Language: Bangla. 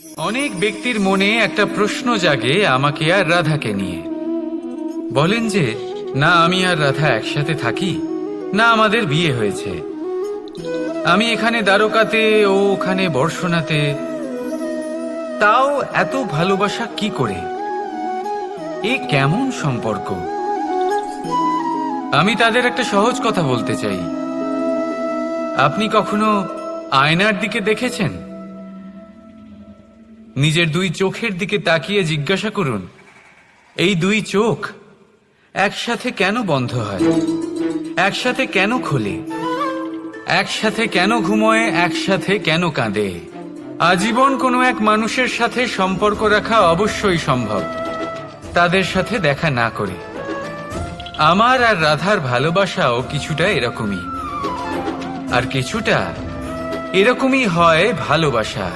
অনেক ব্যক্তির মনে একটা প্রশ্ন জাগে আমাকে আর রাধাকে নিয়ে। বলেন যে না আমি আর রাধা একসাথে থাকি, না আমাদের বিয়ে হয়েছে। আমি এখানে দ্বারকাতে, ও ওখানে বর্ষণাতে, তাও এত ভালোবাসা কি করে? এ কেমন সম্পর্ক? আমি তাদের একটা সহজ কথা বলতে চাই। আপনি কখনো আয়নার দিকে দেখেছেন? নিজের দুই চোখের দিকে তাকিয়ে জিজ্ঞাসা করুন, এই দুই চোখ একসাথে কেন বন্ধ হয়, একসাথে কেন খোলে, একসাথে কেন ঘুমোয়, একসাথে কেন কাঁদে? আজীবন কোনো এক মানুষের সাথে সম্পর্ক রাখা অবশ্যই সম্ভব, তাদের সাথে দেখা না করে। আমার আর রাধার ভালোবাসাও কিছুটা এরকমই, আর কিছুটা এরকমই হয় ভালোবাসা।